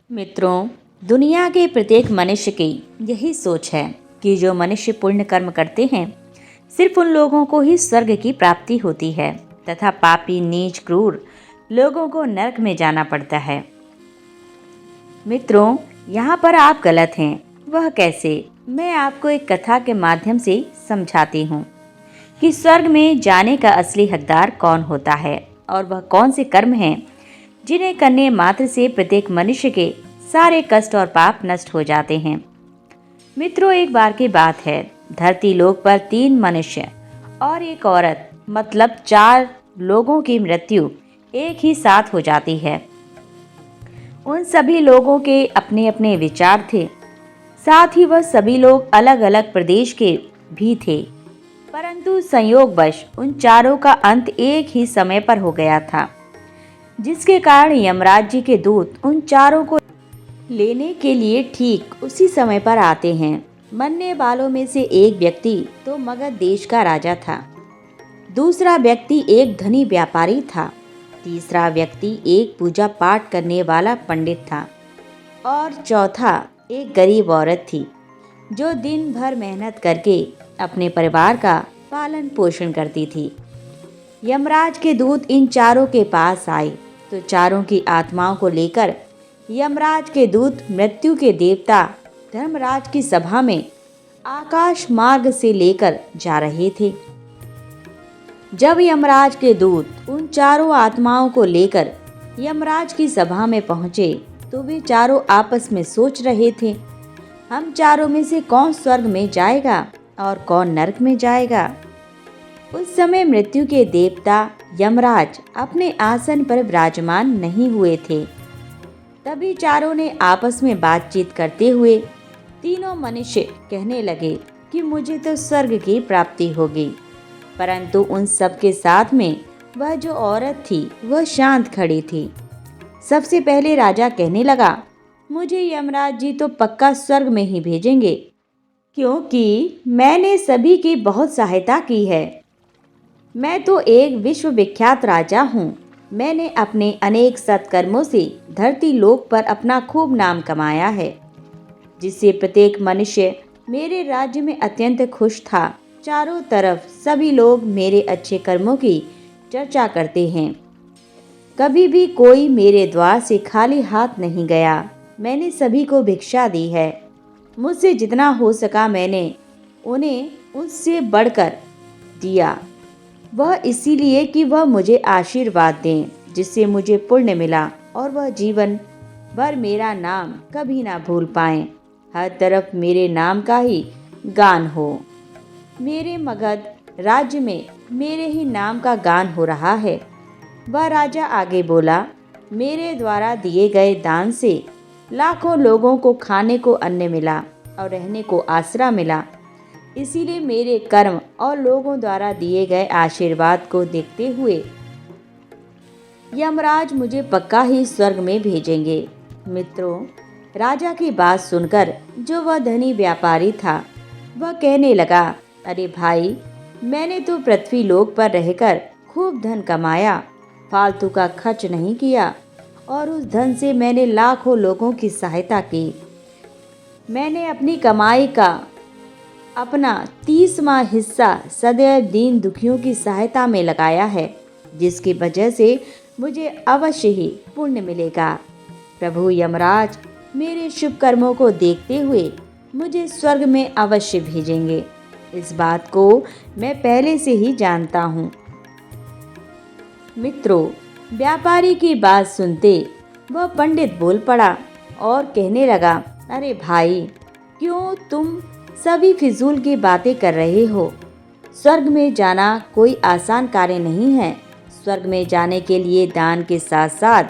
मित्रों, दुनिया के प्रत्येक मनुष्य की यही सोच है कि जो मनुष्य पुण्य कर्म करते हैं सिर्फ उन लोगों को ही स्वर्ग की प्राप्ति होती है तथा पापी नीच क्रूर लोगों को नरक में जाना पड़ता है। मित्रों, यहाँ पर आप गलत हैं। वह कैसे? मैं आपको एक कथा के माध्यम से समझाती हूँ कि स्वर्ग में जाने का असली हकदार कौन होता है और वह कौन से कर्म हैं जिन्हें करने मात्र से प्रत्येक मनुष्य के सारे कष्ट और पाप नष्ट हो जाते हैं। मित्रों, एक बार की बात है, धरती लोक पर 3 मनुष्य और एक औरत मतलब 4 लोगों की मृत्यु एक ही साथ हो जाती है। उन सभी लोगों के अपने अपने विचार थे, साथ ही वह सभी लोग अलग अलग प्रदेश के भी थे, परंतु संयोगवश उन चारों का अंत एक ही समय पर हो गया था, जिसके कारण यमराज जी के दूत उन चारों को लेने के लिए ठीक उसी समय पर आते हैं। मरने वालों में से एक व्यक्ति तो मगध देश का राजा था, दूसरा व्यक्ति एक धनी व्यापारी था, तीसरा व्यक्ति एक पूजा पाठ करने वाला पंडित था और चौथा एक गरीब औरत थी जो दिन भर मेहनत करके अपने परिवार का पालन पोषण करती थी। यमराज के दूत इन चारों के पास आए तो चारों की आत्माओं को लेकर यमराज के दूत मृत्यु के देवता धर्मराज की सभा में आकाश मार्ग से लेकर जा रहे थे। जब यमराज के दूत उन चारों आत्माओं को लेकर यमराज की सभा में पहुंचे तो वे चारों आपस में सोच रहे थे, हम चारों में से कौन स्वर्ग में जाएगा और कौन नरक में जाएगा। उस समय मृत्यु के देवता यमराज अपने आसन पर विराजमान नहीं हुए थे। तभी चारों ने आपस में बातचीत करते हुए तीनों मनुष्य कहने लगे कि मुझे तो स्वर्ग की प्राप्ति होगी, परंतु उन सब के साथ में वह जो औरत थी वह शांत खड़ी थी। सबसे पहले राजा कहने लगा, मुझे यमराज जी तो पक्का स्वर्ग में ही भेजेंगे, क्योंकि मैंने सभी की बहुत सहायता की है। मैं तो एक विश्वविख्यात राजा हूँ। मैंने अपने अनेक सत्कर्मों से धरती लोक पर अपना खूब नाम कमाया है, जिससे प्रत्येक मनुष्य मेरे राज्य में अत्यंत खुश था। चारों तरफ सभी लोग मेरे अच्छे कर्मों की चर्चा करते हैं। कभी भी कोई मेरे द्वार से खाली हाथ नहीं गया। मैंने सभी को भिक्षा दी है। मुझसे जितना हो सका मैंने उन्हें उससे बढ़कर दिया। वह इसीलिए कि वह मुझे आशीर्वाद दें, जिससे मुझे पुण्य मिला और वह जीवन भर मेरा नाम कभी ना भूल पाएं। हर तरफ मेरे नाम का ही गान हो। मेरे मगध राज्य में मेरे ही नाम का गान हो रहा है। वह राजा आगे बोला, मेरे द्वारा दिए गए दान से लाखों लोगों को खाने को अन्न मिला और रहने को आसरा मिला। इसीलिए मेरे कर्म और लोगों द्वारा दिए गए आशीर्वाद को देखते हुए यमराज मुझे पक्का ही स्वर्ग में भेजेंगे। मित्रों, राजा की बात सुनकर जो वह धनी व्यापारी था वह कहने लगा, अरे भाई, मैंने तो पृथ्वी लोक पर रहकर खूब धन कमाया, फालतू का खर्च नहीं किया और उस धन से मैंने लाखों लोगों की सहायता की। मैंने अपनी कमाई का अपना 30वां हिस्सा सदैव दीन दुखियों की सहायता में लगाया है, जिसकी वजह से मुझे अवश्य ही पुण्य मिलेगा। प्रभु यमराज मेरे शुभ कर्मों को देखते हुए मुझे स्वर्ग में अवश्य भेजेंगे। इस बात को मैं पहले से ही जानता हूँ। मित्रों, व्यापारी की बात सुनते वह पंडित बोल पड़ा और कहने लगा, अरे भाई, क्यों तुम सभी फिजूल की बातें कर रहे हो। स्वर्ग में जाना कोई आसान कार्य नहीं है। स्वर्ग में जाने के लिए दान के साथ साथ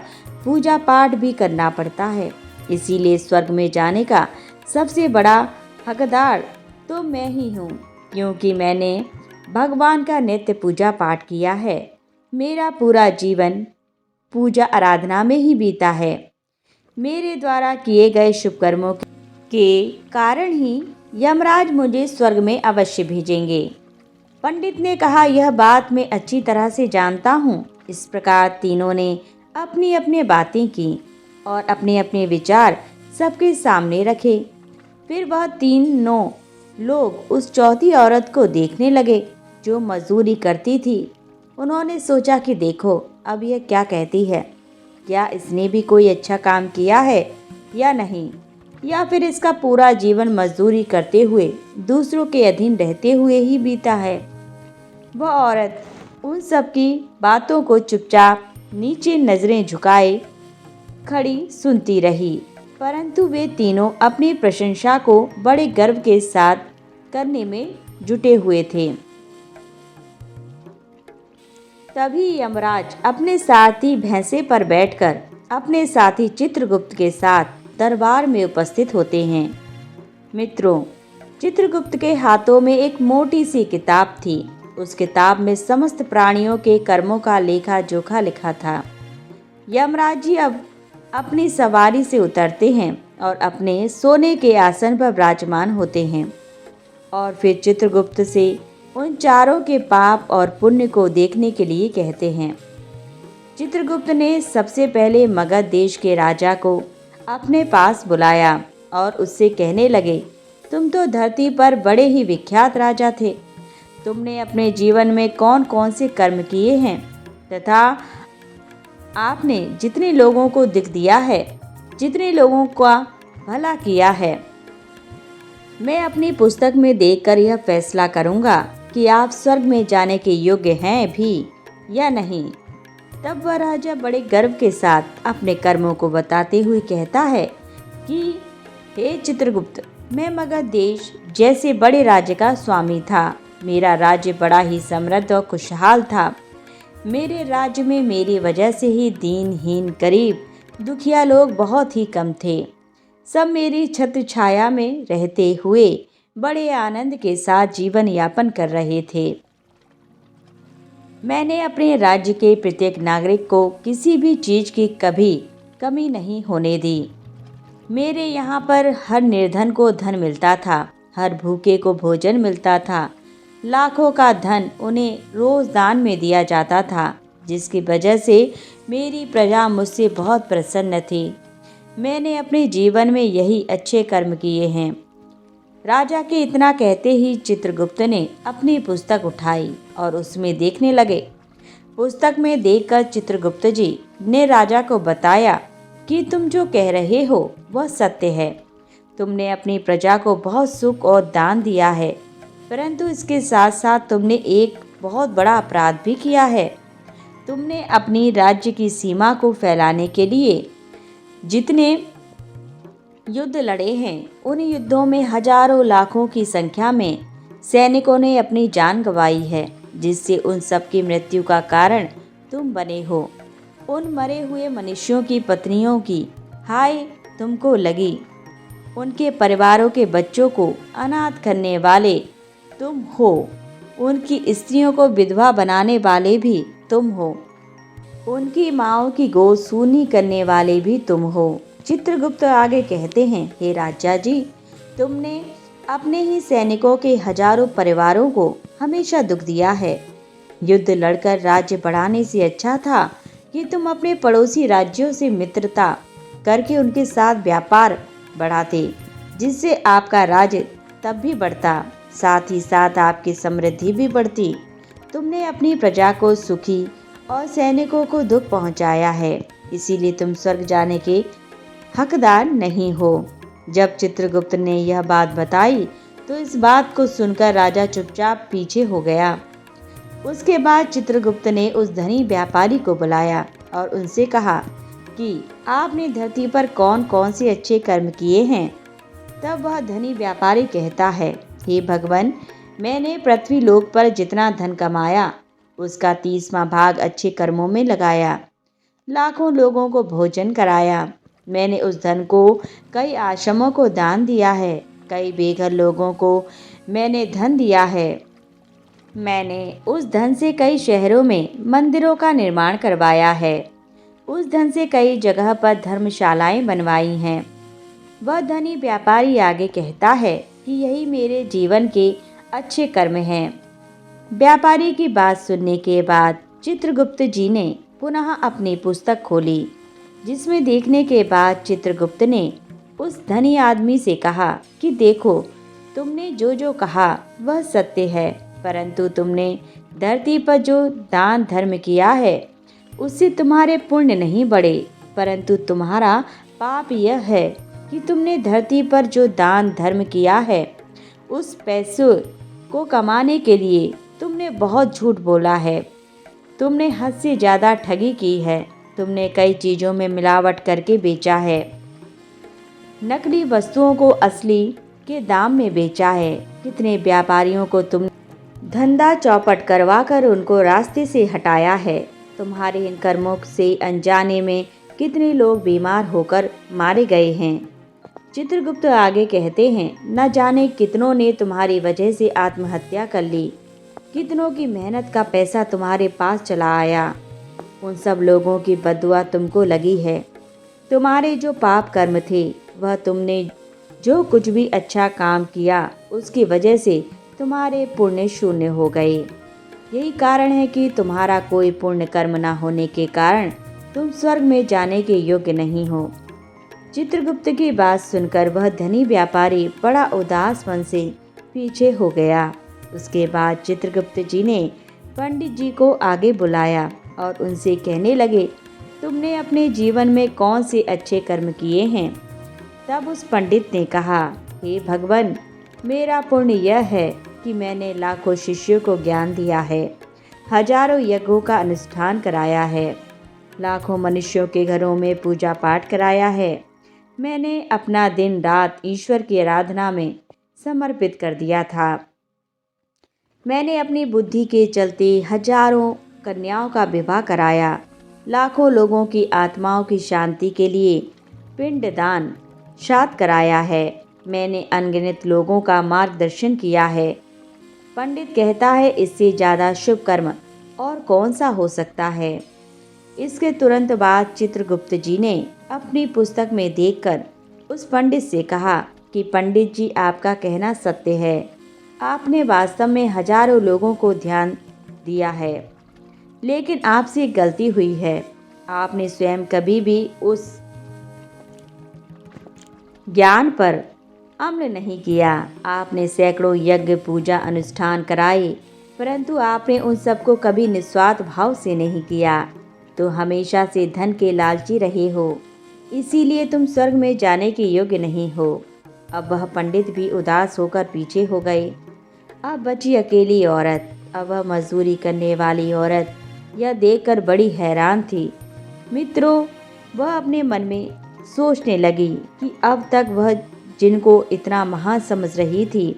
पूजा पाठ भी करना पड़ता है। इसीलिए स्वर्ग में जाने का सबसे बड़ा हकदार तो मैं ही हूँ, क्योंकि मैंने भगवान का नित्य पूजा पाठ किया है। मेरा पूरा जीवन पूजा आराधना में ही बीता है। मेरे द्वारा किए गए शुभ कर्मों के कारण ही यमराज मुझे स्वर्ग में अवश्य भेजेंगे। पंडित ने कहा, यह बात मैं अच्छी तरह से जानता हूँ। इस प्रकार तीनों ने अपनी अपनी बातें की। और अपने अपने विचार सबके सामने रखे। फिर वह तीनों लोग उस चौथी औरत को देखने लगे जो मजदूरी करती थी। उन्होंने सोचा कि देखो अब यह क्या कहती है, क्या इसने भी कोई अच्छा काम किया है या नहीं, या फिर इसका पूरा जीवन मजदूरी करते हुए दूसरों के अधीन रहते हुए ही बीता है। वह औरत उन सब की बातों को चुपचाप नीचे नजरें झुकाए खड़ी सुनती रही, परंतु वे तीनों अपनी प्रशंसा को बड़े गर्व के साथ करने में जुटे हुए थे। तभी यमराज अपने साथी भैंसे पर बैठकर अपने साथी चित्रगुप्त के साथ दरबार में उपस्थित होते हैं। मित्रों, चित्रगुप्त के हाथों में एक मोटी सी किताब थी। उस किताब में समस्त प्राणियों के कर्मों का लेखा जोखा लिखा था। यमराज जी अब अपनी सवारी से उतरते हैं और अपने सोने के आसन पर विराजमान होते हैं और फिर चित्रगुप्त से उन चारों के पाप और पुण्य को देखने के लिए कहते हैं। चित्रगुप्त ने सबसे पहले मगध देश के राजा को अपने पास बुलाया और उससे कहने लगे, तुम तो धरती पर बड़े ही विख्यात राजा थे। तुमने अपने जीवन में कौन कौन से कर्म किए हैं तथा आपने जितने लोगों को दुख दिया है, जितने लोगों का भला किया है, मैं अपनी पुस्तक में देखकर यह फैसला करूंगा कि आप स्वर्ग में जाने के योग्य हैं भी या नहीं। तब वह राजा बड़े गर्व के साथ अपने कर्मों को बताते हुए कहता है कि हे चित्रगुप्त, मैं मगध देश जैसे बड़े राज्य का स्वामी था। मेरा राज्य बड़ा ही समृद्ध और खुशहाल था। मेरे राज्य में मेरी वजह से ही दीनहीन गरीब दुखिया लोग बहुत ही कम थे। सब मेरी छत्र छाया में रहते हुए बड़े आनंद के साथ जीवन यापन कर रहे थे। मैंने अपने राज्य के प्रत्येक नागरिक को किसी भी चीज की कभी कमी नहीं होने दी। मेरे यहाँ पर हर निर्धन को धन मिलता था, हर भूखे को भोजन मिलता था, लाखों का धन उन्हें रोज दान में दिया जाता था, जिसकी वजह से मेरी प्रजा मुझसे बहुत प्रसन्न थी। मैंने अपने जीवन में यही अच्छे कर्म किए हैं। राजा के इतना कहते ही चित्रगुप्त ने अपनी पुस्तक उठाई और उसमें देखने लगे। पुस्तक में देखकर चित्रगुप्त जी ने राजा को बताया कि तुम जो कह रहे हो वह सत्य है। तुमने अपनी प्रजा को बहुत सुख और दान दिया है, परंतु इसके साथ साथ तुमने एक बहुत बड़ा अपराध भी किया है। तुमने अपनी राज्य की सीमा को फैलाने के लिए जितने युद्ध लड़े हैं, उन युद्धों में हजारों लाखों की संख्या में सैनिकों ने अपनी जान गंवाई है, जिससे उन सब की मृत्यु का कारण तुम बने हो। उन मरे हुए मनुष्यों की पत्नियों की हाय तुमको लगी। उनके परिवारों के बच्चों को अनाथ करने वाले तुम हो। उनकी स्त्रियों को विधवा बनाने वाले भी तुम हो। उनकी माँओं की गोद सूनी करने वाले भी तुम हो। चित्रगुप्त आगे कहते हैं, हे राजा जी, तुमने अपने ही सैनिकों के हजारों परिवारों को हमेशा दुख दिया है। युद्ध लड़कर राज्य बढ़ाने से अच्छा था कि तुम अपने पड़ोसी राज्यों से मित्रता करके उनके साथ व्यापार बढ़ाते, जिससे आपका राज्य तब भी बढ़ता, साथ ही साथ आपकी समृद्धि भी बढ़ती। तुमने अपनी प्रजा को सुखी और सैनिकों को दुख पहुंचाया है, इसीलिए तुम स्वर्ग जाने के हकदार नहीं हो। जब चित्रगुप्त ने यह बात बताई तो इस बात को सुनकर राजा चुपचाप पीछे हो गया। उसके बाद चित्रगुप्त ने उस धनी व्यापारी को बुलाया और उनसे कहा कि आपने धरती पर कौन कौन से अच्छे कर्म किए हैं। तब वह धनी व्यापारी कहता है, हे भगवान, मैंने पृथ्वी लोक पर जितना धन कमाया उसका 30वां भाग अच्छे कर्मों में लगाया। लाखों लोगों को भोजन कराया। मैंने उस धन को कई आश्रमों को दान दिया है। कई बेघर लोगों को मैंने धन दिया है। मैंने उस धन से कई शहरों में मंदिरों का निर्माण करवाया है। उस धन से कई जगह पर धर्मशालाएं बनवाई हैं। वह धनी व्यापारी आगे कहता है कि यही मेरे जीवन के अच्छे कर्म हैं। व्यापारी की बात सुनने के बाद चित्रगुप्त जी ने पुनः अपनी पुस्तक खोली जिसमें देखने के बाद चित्रगुप्त ने उस धनी आदमी से कहा कि देखो, तुमने जो जो कहा वह सत्य है, परंतु तुमने धरती पर जो दान धर्म किया है उससे तुम्हारे पुण्य नहीं बढ़े, परंतु तुम्हारा पाप यह है कि तुमने धरती पर जो दान धर्म किया है उस पैसों को कमाने के लिए तुमने बहुत झूठ बोला है। तुमने हद से ज़्यादा ठगी की है। तुमने कई चीज़ों में मिलावट करके बेचा है। नकली वस्तुओं को असली के दाम में बेचा है। कितने व्यापारियों को तुम धंधा चौपट करवा कर उनको रास्ते से हटाया है। तुम्हारे इन कर्मों से अनजाने में कितने लोग बीमार होकर मारे गए हैं। चित्रगुप्त आगे कहते हैं, न जाने कितनों ने तुम्हारी वजह से आत्महत्या कर ली, कितनों की मेहनत का पैसा तुम्हारे पास चला आया। उन सब लोगों की बददुआ तुमको लगी है। तुम्हारे जो पाप कर्म थे, वह तुमने जो कुछ भी अच्छा काम किया उसकी वजह से तुम्हारे पुण्य शून्य हो गए। यही कारण है कि तुम्हारा कोई पुण्य कर्म न होने के कारण तुम स्वर्ग में जाने के योग्य नहीं हो। चित्रगुप्त की बात सुनकर वह धनी व्यापारी बड़ा उदास मन से पीछे हो गया। उसके बाद चित्रगुप्त जी ने पंडित जी को आगे बुलाया और उनसे कहने लगे, तुमने अपने जीवन में कौन से अच्छे कर्म किए हैं? तब उस पंडित ने कहा, हे भगवान, मेरा पुण्य यह है कि मैंने लाखों शिष्यों को ज्ञान दिया है, हजारों यज्ञों का अनुष्ठान कराया है, लाखों मनुष्यों के घरों में पूजा पाठ कराया है। मैंने अपना दिन रात ईश्वर की आराधना में समर्पित कर दिया था। मैंने अपनी बुद्धि के चलते हजारों कन्याओं का विवाह कराया, लाखों लोगों की आत्माओं की शांति के लिए पिंडदान श्राद्ध कराया है। मैंने अनगिनत लोगों का मार्गदर्शन किया है। पंडित कहता है, इससे ज़्यादा शुभ कर्म और कौन सा हो सकता है? इसके तुरंत बाद चित्रगुप्त जी ने अपनी पुस्तक में देखकर उस पंडित से कहा कि पंडित जी, आपका कहना सत्य है। आपने वास्तव में हजारों लोगों को ध्यान दिया है, लेकिन आपसे गलती हुई है। आपने स्वयं कभी भी उस ज्ञान पर अमल नहीं किया। आपने सैकड़ों यज्ञ पूजा अनुष्ठान कराए, परंतु आपने उन सबको कभी निस्वार्थ भाव से नहीं किया। तो हमेशा से धन के लालची रहे हो, इसीलिए तुम स्वर्ग में जाने के योग्य नहीं हो। अब वह पंडित भी उदास होकर पीछे हो गए। अब बची अकेली औरत। अब वह मजदूरी करने वाली औरत यह देखकर बड़ी हैरान थी। मित्रों, वह अपने मन में सोचने लगी कि अब तक वह जिनको इतना महान समझ रही थी,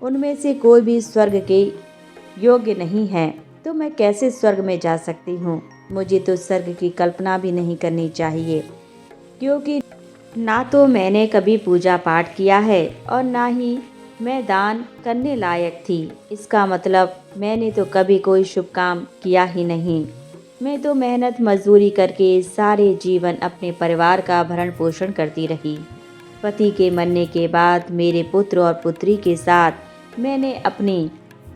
उनमें से कोई भी स्वर्ग के योग्य नहीं है, तो मैं कैसे स्वर्ग में जा सकती हूँ? मुझे तो स्वर्ग की कल्पना भी नहीं करनी चाहिए, क्योंकि ना तो मैंने कभी पूजा पाठ किया है और ना ही मैं दान करने लायक थी। इसका मतलब मैंने तो कभी कोई शुभ काम किया ही नहीं। मैं तो मेहनत मजदूरी करके सारे जीवन अपने परिवार का भरण पोषण करती रही। पति के मरने के बाद मेरे पुत्र और पुत्री के साथ मैंने अपनी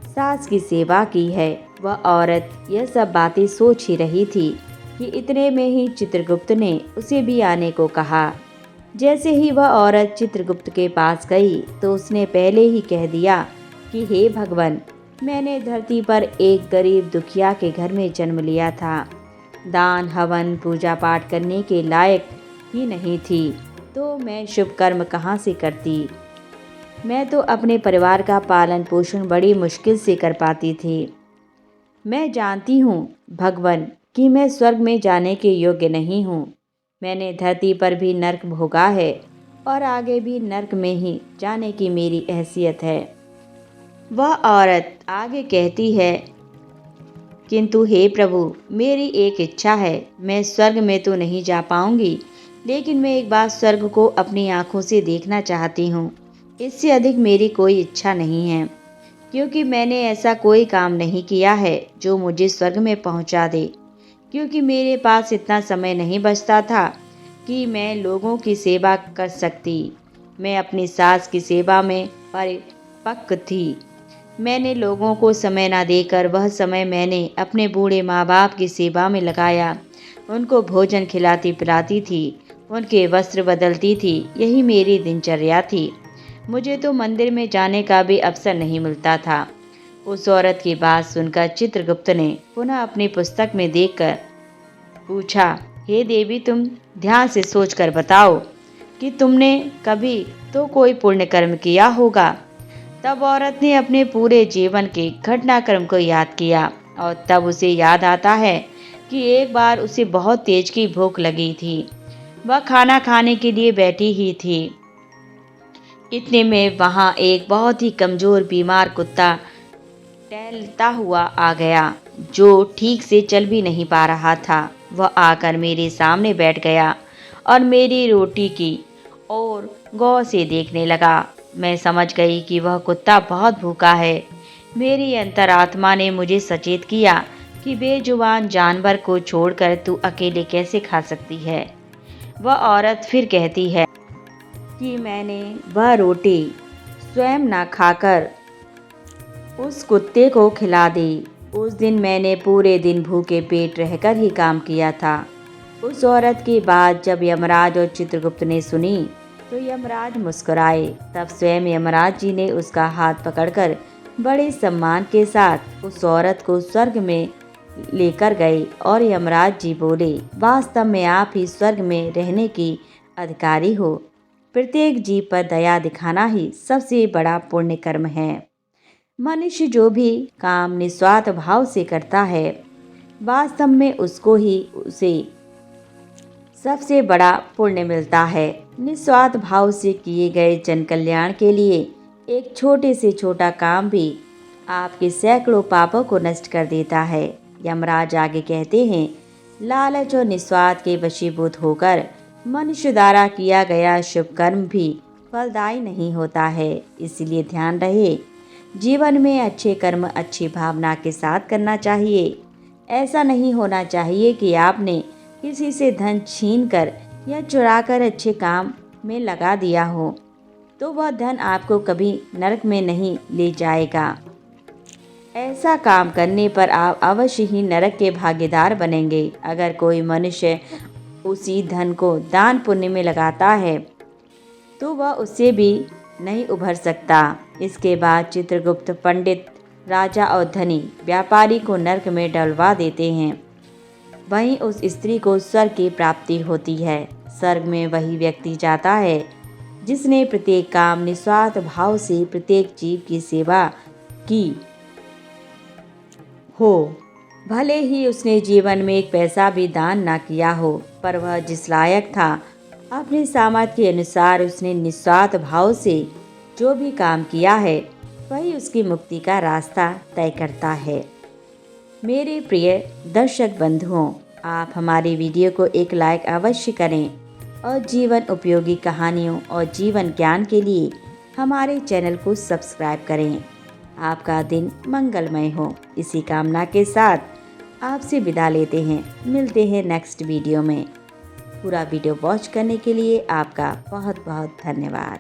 सास की सेवा की है। वह औरत यह सब बातें सोच ही रही थी कि इतने में ही चित्रगुप्त ने उसे भी आने को कहा। जैसे ही वह औरत चित्रगुप्त के पास गई तो उसने पहले ही कह दिया कि हे भगवान, मैंने धरती पर एक गरीब दुखिया के घर में जन्म लिया था। दान हवन पूजा पाठ करने के लायक ही नहीं थी, तो मैं शुभ कर्म कहाँ से करती? मैं तो अपने परिवार का पालन पोषण बड़ी मुश्किल से कर पाती थी। मैं जानती हूँ भगवान कि मैं स्वर्ग में जाने के योग्य नहीं हूँ। मैंने धरती पर भी नर्क भोगा है और आगे भी नर्क में ही जाने की मेरी हैसियत है। वह औरत आगे कहती है, किंतु हे प्रभु, मेरी एक इच्छा है। मैं स्वर्ग में तो नहीं जा पाऊंगी, लेकिन मैं एक बार स्वर्ग को अपनी आंखों से देखना चाहती हूँ। इससे अधिक मेरी कोई इच्छा नहीं है, क्योंकि मैंने ऐसा कोई काम नहीं किया है जो मुझे स्वर्ग में पहुँचा दे। क्योंकि मेरे पास इतना समय नहीं बचता था कि मैं लोगों की सेवा कर सकती। मैं अपनी सास की सेवा में परिपक्व थी। मैंने लोगों को समय ना देकर वह समय मैंने अपने बूढ़े माँ बाप की सेवा में लगाया। उनको भोजन खिलाती पिलाती थी, उनके वस्त्र बदलती थी। यही मेरी दिनचर्या थी। मुझे तो मंदिर में जाने का भी अवसर नहीं मिलता था। उस औरत की बात सुनकर चित्रगुप्त ने पुनः अपनी पुस्तक में देखकर पूछा, हे देवी, तुम ध्यान से सोचकर बताओ कि तुमने कभी तो कोई पुण्य कर्म किया होगा। तब औरत ने अपने पूरे जीवन के घटनाक्रम को याद किया और तब उसे याद आता है कि एक बार उसे बहुत तेज की भूख लगी थी। वह खाना खाने के लिए बैठी ही थी। इतने में वहां एक बहुत ही कमजोर बीमार कुत्ता टहलता हुआ आ गया, जो ठीक से चल भी नहीं पा रहा था। वह आकर मेरे सामने बैठ गया और मेरी रोटी की ओर गौर से देखने लगा। मैं समझ गई कि वह कुत्ता बहुत भूखा है। मेरी अंतरात्मा ने मुझे सचेत किया कि बेजुबान जानवर को छोड़कर तू अकेले कैसे खा सकती है। वह औरत फिर कहती है कि मैंने वह रोटी स्वयं ना खाकर उस कुत्ते को खिला दी। उस दिन मैंने पूरे दिन भूखे पेट रहकर ही काम किया था। उस औरत की बात जब यमराज और चित्रगुप्त ने सुनी तो यमराज मुस्कुराए। तब स्वयं यमराज जी ने उसका हाथ पकड़कर बड़े सम्मान के साथ उस औरत को स्वर्ग में लेकर गए और यमराज जी बोले, वास्तव में आप ही स्वर्ग में रहने की अधिकारी हो। प्रत्येक जीव पर दया दिखाना ही सबसे बड़ा पुण्य कर्म है। मनुष्य जो भी काम निस्वार्थ भाव से करता है, वास्तव में उसको ही उसे सबसे बड़ा पुण्य मिलता है। निस्वार्थ भाव से किए गए जन कल्याण के लिए एक छोटे से छोटा काम भी आपके सैकड़ों पापों को नष्ट कर देता है। यमराज आगे कहते हैं, लालच और निस्वार्थ के वशीभूत होकर मनुष्य द्वारा किया गया शुभ कर्म भी फलदायी नहीं होता है। इसलिए ध्यान रहे, जीवन में अच्छे कर्म अच्छी भावना के साथ करना चाहिए। ऐसा नहीं होना चाहिए कि आपने किसी से धन छीनकर या चुराकर अच्छे काम में लगा दिया हो, तो वह धन आपको कभी नरक में नहीं ले जाएगा। ऐसा काम करने पर आप अवश्य ही नरक के भागीदार बनेंगे। अगर कोई मनुष्य उसी धन को दान पुण्य में लगाता है तो वह उससे भी नहीं उभर सकता। इसके बाद चित्रगुप्त पंडित, राजा और धनी व्यापारी को नरक में डलवा देते हैं। वहीं उस स्त्री को स्वर्ग की प्राप्ति होती है। स्वर्ग में वही व्यक्ति जाता है जिसने प्रत्येक काम निस्वार्थ भाव से प्रत्येक जीव की सेवा की हो। भले ही उसने जीवन में एक पैसा भी दान ना किया हो, पर वह जिस लायक था, अपने सामर्थ्य के अनुसार उसने निस्वार्थ भाव से जो भी काम किया है, वही उसकी मुक्ति का रास्ता तय करता है। मेरे प्रिय दर्शक बंधुओं, आप हमारी वीडियो को एक लाइक अवश्य करें और जीवन उपयोगी कहानियों और जीवन ज्ञान के लिए हमारे चैनल को सब्सक्राइब करें। आपका दिन मंगलमय हो, इसी कामना के साथ आपसे विदा लेते हैं। मिलते हैं नेक्स्ट वीडियो में। पूरा वीडियो वॉच करने के लिए आपका बहुत बहुत धन्यवाद।